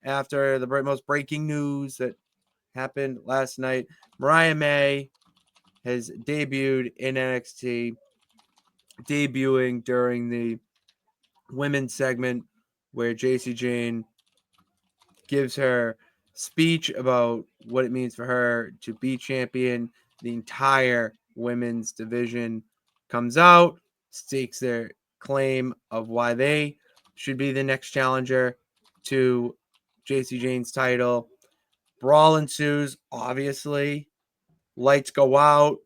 after the most breaking news that happened last night. Mariah May has debuted in NXT, debuting during the women's segment where JC Jane gives her speech about what it means for her to be champion. The entire women's division comes out, stakes their claim of why they should be the next challenger to JC Jane's title. Brawl ensues, obviously. Lights go out.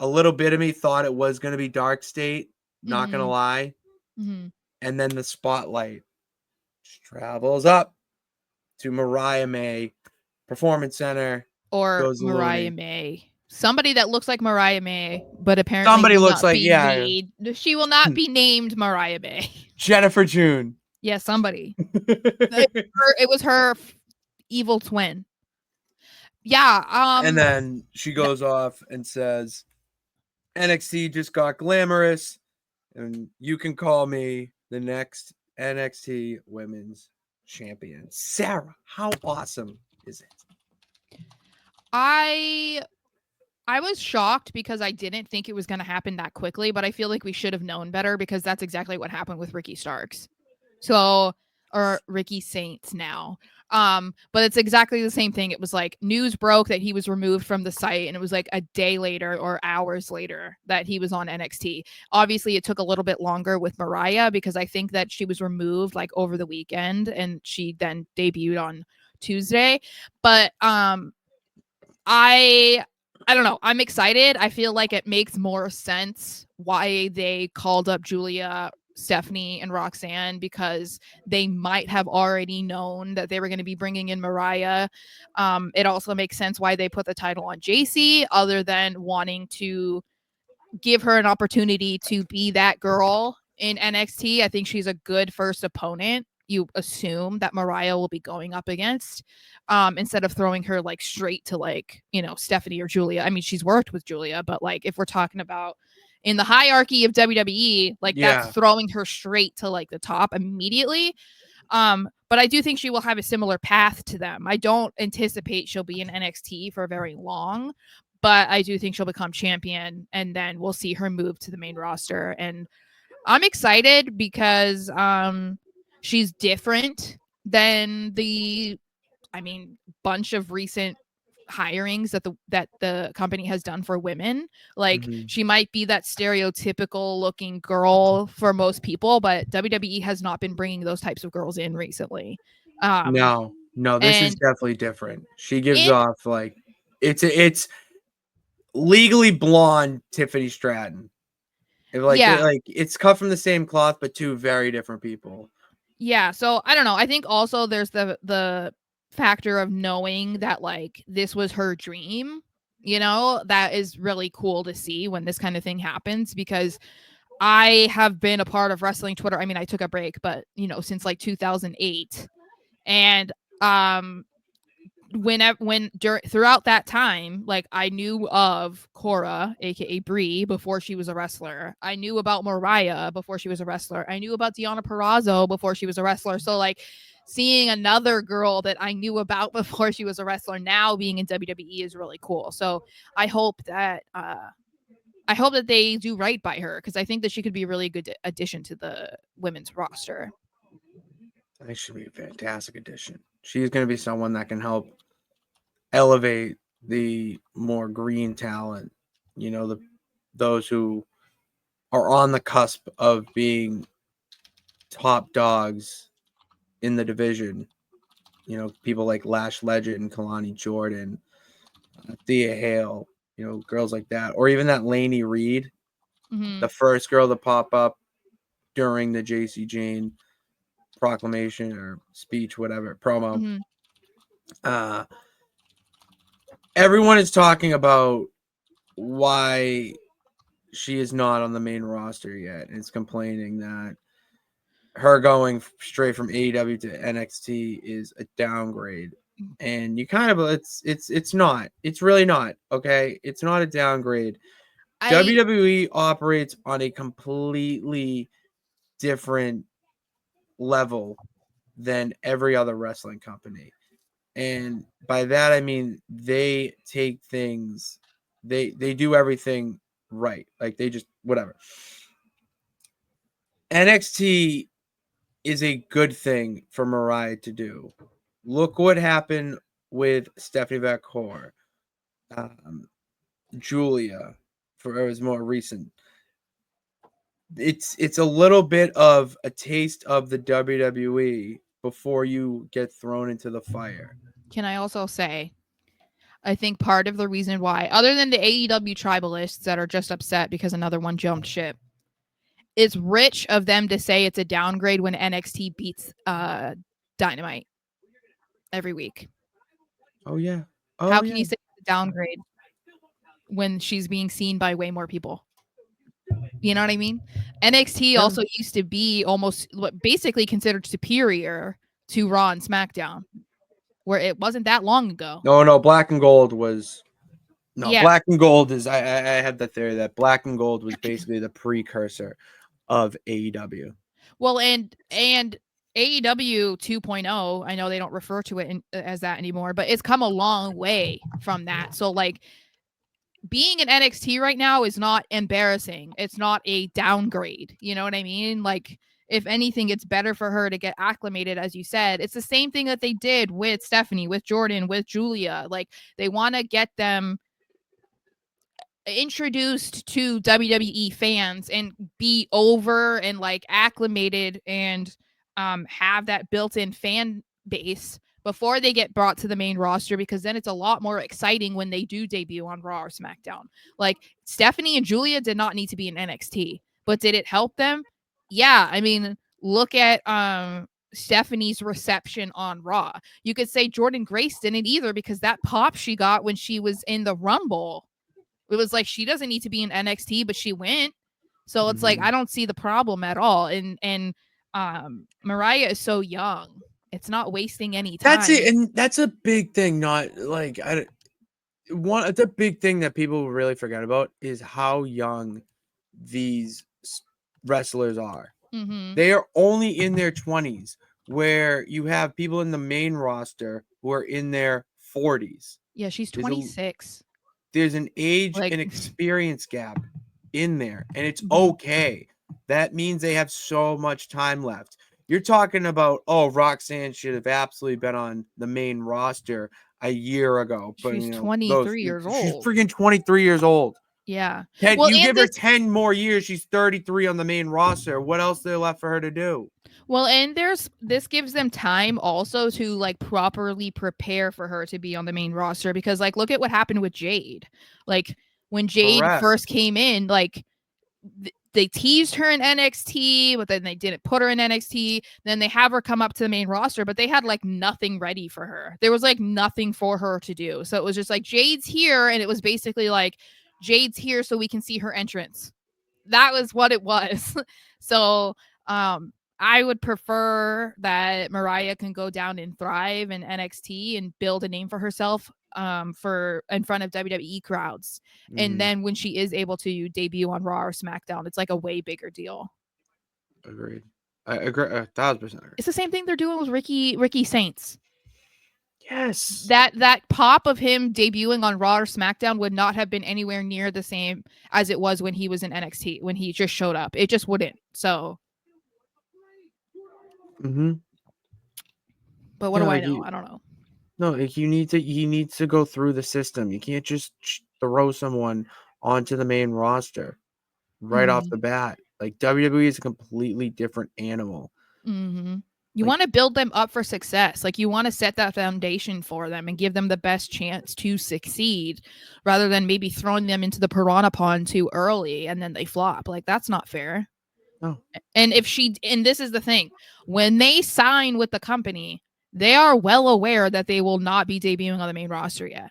A little bit of me thought it was going to be Dark State, not going to lie. Mm-hmm. And then the spotlight travels up to Mariah May, Performance Center. Or Goes Mariah loony. May. Somebody that looks like Mariah May, but apparently Somebody will looks not like, be yeah. made. She will not be named Mariah May. Jennifer June. Yeah, somebody. It was her evil twin. Yeah. And then she goes off and says, NXT just got glamorous, and you can call me the next NXT Women's Champion. Sara, how awesome is it? I was shocked because I didn't think it was going to happen that quickly, but I feel like we should have known better because that's exactly what happened with Ricky Starks. Or Ricky Saints now. But it's exactly the same thing. It was like news broke that he was removed from the site, and it was like a day later or hours later that he was on NXT. Obviously, it took a little bit longer with Mariah because I think that she was removed like over the weekend and she then debuted on Tuesday. But I don't know. I'm excited. I feel like it makes more sense why they called up Julia, Stephanie, and Roxanne, because they might have already known that they were going to be bringing in Mariah. It also makes sense why they put the title on JC, other than wanting to give her an opportunity to be that girl in NXT. I think she's a good first opponent. You assume that Mariah will be going up against, instead of throwing her like straight to like, Stephanie or Julia. I mean, she's worked with Julia, but like if we're talking about in the hierarchy of WWE, like that's throwing her straight to like the top immediately. But I do think she will have a similar path to them. I don't anticipate she'll be in NXT for very long, but I do think she'll become champion, and then we'll see her move to the main roster. And I'm excited because she's different than the bunch of recent hirings that the company has done for women. Like she might be that stereotypical looking girl for most people, but WWE has not been bringing those types of girls in recently. No, this is definitely different. She gives off like it's legally blonde Tiffany Stratton. It's cut from the same cloth, but two very different people. Yeah, so I don't know. I think also there's the factor of knowing that like this was her dream. That is really cool to see when this kind of thing happens, because I have been a part of wrestling Twitter. I mean, I took a break, but since like 2008, and throughout that time, like I knew of Cora, aka Brie, before she was a wrestler. I knew about Mariah before she was a wrestler. I knew about Deonna Purrazzo before she was a wrestler. So like seeing another girl that I knew about before she was a wrestler now being in WWE is really cool. So I hope that they do right by her, because I think that she could be a really good addition to the women's roster. I think she'd be a fantastic addition. She's going to be someone that can help elevate the more green talent, those who are on the cusp of being top dogs in the division. People like Lash Legend, Kalani Jordan, Thea Hale, girls like that, or even that Lainey Reed, the first girl to pop up during the JC Jane proclamation or speech, whatever, promo. Everyone is talking about why she is not on the main roster yet. It's complaining that her going straight from AEW to NXT is a downgrade. And you kind of, it's not. It's really not, okay? It's not a downgrade. WWE operates on a completely different level than every other wrestling company. And by that I mean they take things, they do everything right. Like they just whatever. NXT is a good thing for Mariah to do. Look what happened with Stephanie Vacour, Julia, for it was more recent. It's a little bit of a taste of the WWE before you get thrown into the fire. Can I also say, I think part of the reason why, other than the AEW tribalists that are just upset because another one jumped ship, it's rich of them to say it's a downgrade when NXT beats Dynamite every week. Oh yeah. How can you say it's a downgrade when she's being seen by way more people? You know what I mean? NXT also used to be almost basically considered superior to Raw and SmackDown, where it wasn't that long ago. No, Black and Gold was Yeah. Black and Gold is I had the theory that Black and Gold was basically the precursor of AEW. Well, and AEW 2.0, I know they don't refer to it as that anymore, but it's come a long way from that. So like being in NXT right now is not embarrassing. It's not a downgrade. You know what I mean? Like if anything, it's better for her to get acclimated, as you said. It's the same thing that they did with Stephanie, with Jordan, with Julia. Like they want to get them introduced to WWE fans and be over and like acclimated and have that built-in fan base before they get brought to the main roster, because then it's a lot more exciting when they do debut on Raw or SmackDown. Like Stephanie and Julia did not need to be in NXT, but did it help them? Yeah, I mean, look at Stephanie's reception on Raw. You could say Jordan Grace didn't either, because that pop she got when she was in the Rumble, it was like she doesn't need to be in NXT, but she went. So it's like I don't see the problem at all. And Mariah is so young. It's not wasting any time. That's it, and that's a big thing. Not like the big thing that people really forget about is how young these wrestlers are. Mm-hmm. They are only in their 20s, where you have people in the main roster who are in their 40s. Yeah, she's 26. There's an age Like- and experience gap in there, and it's Mhm. okay. That means they have so much time left. You're talking about, oh, Roxanne should have absolutely been on the main roster a year ago. But She's 23 years She's old. freaking 23 years old. Yeah. You and give her 10 more years, she's 33 on the main roster. What else is there left for her to do? Well, and this gives them time also to like properly prepare for her to be on the main roster, because like look at what happened with Jade. Like when Jade Correct. first came in, like they teased her in NXT, but then they didn't put her in NXT. Then they have her come up to the main roster, but they had like nothing ready for her. There was like nothing for her to do. So it was just like Jade's here, and it was basically like Jade's here so we can see her entrance. That was what it was. So I would prefer that Mariah can go down and thrive in NXT and build a name for herself for in front of WWE crowds. And then when she is able to debut on Raw or SmackDown, it's like a way bigger deal. Agreed. I agree 1,000%. It's the same thing they're doing with Ricky Saints. Yes. That pop of him debuting on Raw or SmackDown would not have been anywhere near the same as it was when he was in NXT, when he just showed up. It just wouldn't. So but what do I know? I don't know. No, like he needs to go through the system. You can't just throw someone onto the main roster right off the bat. Like WWE is a completely different animal. Mm-hmm. You want to build them up for success. Like you want to set that foundation for them and give them the best chance to succeed, rather than maybe throwing them into the piranha pond too early and then they flop. Like that's not fair. No. And this is the thing, when they sign with the company, they are well aware that they will not be debuting on the main roster yet.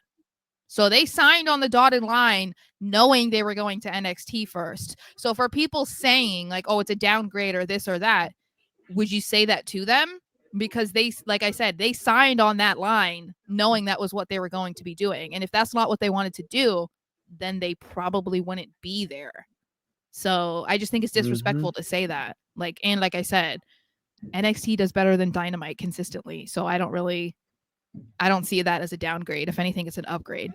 So they signed on the dotted line knowing they were going to NXT first. So for people saying like, oh, it's a downgrade or this or that, would you say that to them? Because they, like I said, they signed on that line knowing that was what they were going to be doing. And if that's not what they wanted to do, then they probably wouldn't be there. So I just think it's disrespectful to say that. Like, and like I said, NXT does better than Dynamite consistently. So I don't see that as a downgrade. If anything, it's an upgrade.